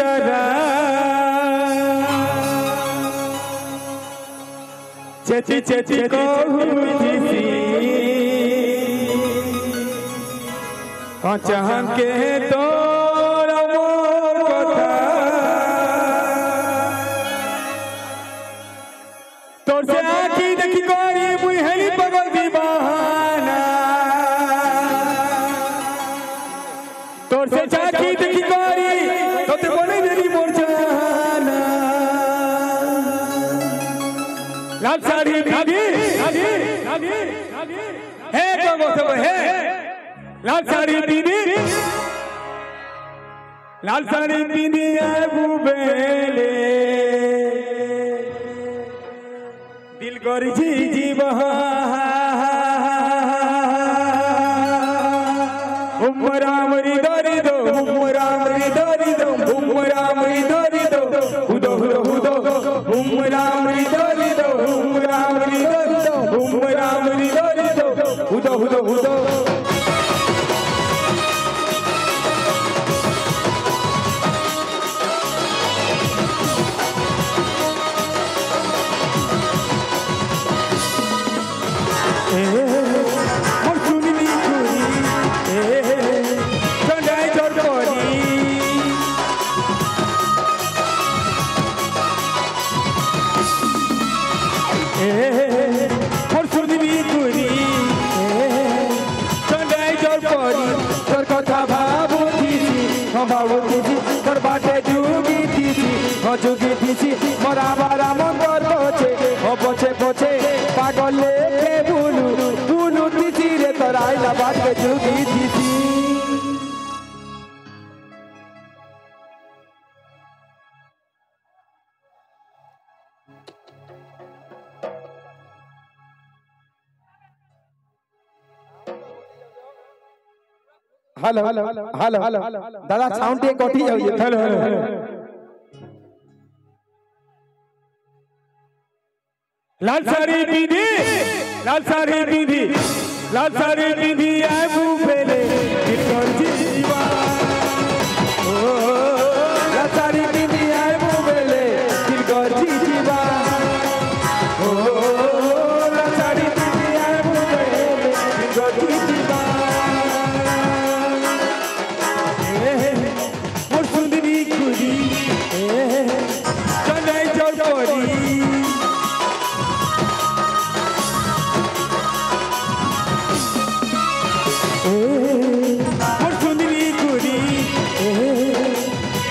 सारा चेची चेची कहूची चाहन के तोर मोर कथा तोर से आखी देखी करी मुई हेली बगल दीवाना तोर से चाखी देखी करी तोते बोले देली मोर जाना लाल साड़ी भाभी हे गो सब हे लाल साड़ी पीनी बुबेले दिल कर जीव उमरामरी दरी दो उमरामरी दरी दो उमरामरी दरी दो हुदो हुदो हुदो उमरामरी दरी दो उमरामरी दरी दो उमरामरी दरी दो हुदो हुदो हुदो मोरा बारा मंदर बचे बचे पागल लेके बुलू बुलू दीदी रे तोराइला बात के जुगी दीदी हेलो हेलो हेलो हेलो दादा साउंड एक कोठी जाइए हेलो हेलो लाल साड़ी पीधी आए बुबेले कितोर जीवा ओ लाल साड़ी पीधी आए बुबेले कितोर जीवा ओ लाल साड़ी पीधी आए बुबेले कितोर जीवा मोर सुंदरी कुड़ी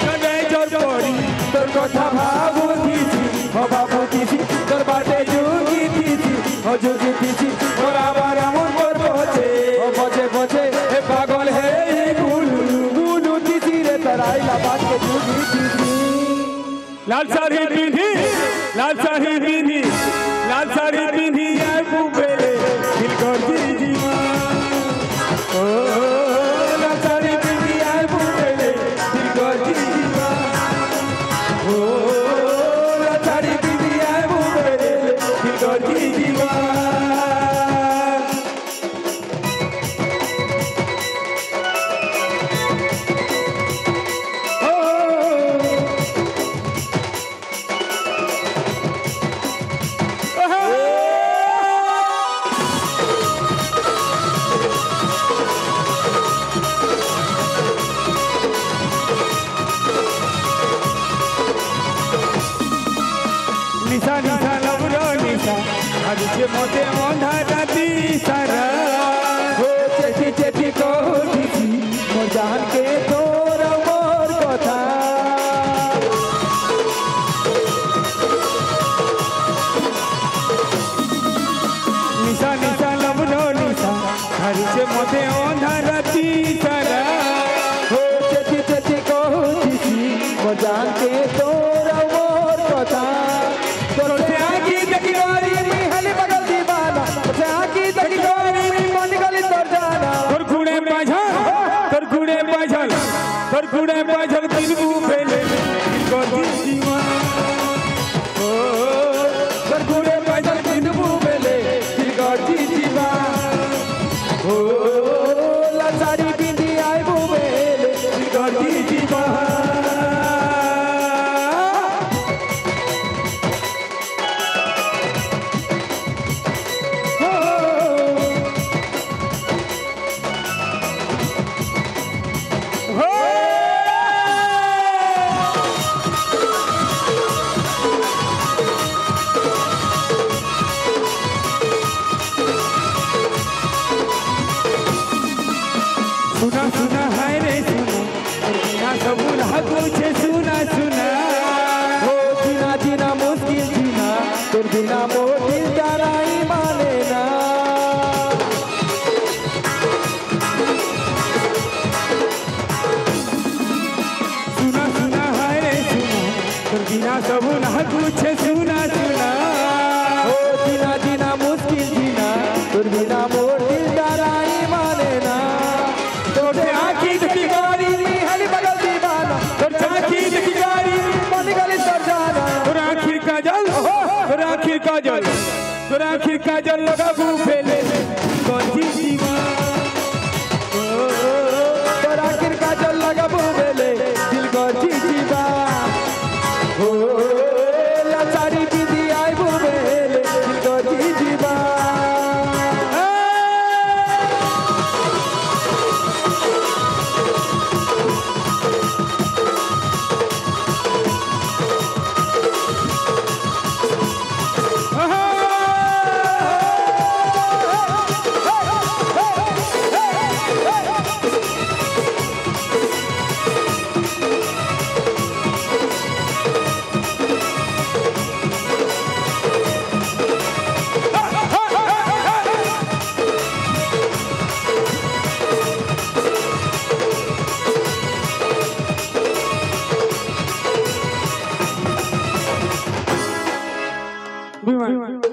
चले जोड़ी कथा भाबुची तोर बाटे जुगी मोरा बारा मन पर बचे बचे ए पागल है गुलू दीदी रे तराइला बात के जुगी लाल साड़ी पीधी आए बुबेले दिल कर दीदी ओ लाल साड़ी पीधी आए बुबेले दिल कर दीदी ओ लाचारी पीधी आए बुबेले दिल कर दीवा निशा निशा लवरो निशा आज से मोटे ओंधा राती सारा हो चेती चेती कहूची मोर जान के तोर मोर कथा निशा निशा लवरो निशा आज से मोटे ओंधा राती सारा हो चेती चेती कहूची मोर जान के तोर मोर कथा गुड़े बाजल दिन बुबेले जीवा ओ गुड़े बाजल दिन बुबेले जीवा ओ लाचारी बिंदी आए बुबेले जीवा पूछे सुना सुना हो जीना जीना मुश्किल जीना তোর বিনা মোর দিল জানাই মানে না सुना सुना हाय रे सुना তোর বিনা সব না पूछे सुना सुना हो जीना जीना मुश्किल जीना তোর বিনা মোর দিল জানাই মানে না তোর आँखी देखी गाड़ी हली बगल दीवाना তোর आँखी देखी गाड़ी मन गली तर जाना তোর आँखिर काजल তোর आँखिर काजल তোর आँखिर काजल लगाबू फेले कौची जीवा তোর আখির কাজল লাগাবো বেলে দিল গজি দিবা ও লাচারি বিধি আইবো বেলে দিল গজি দিবা বিমান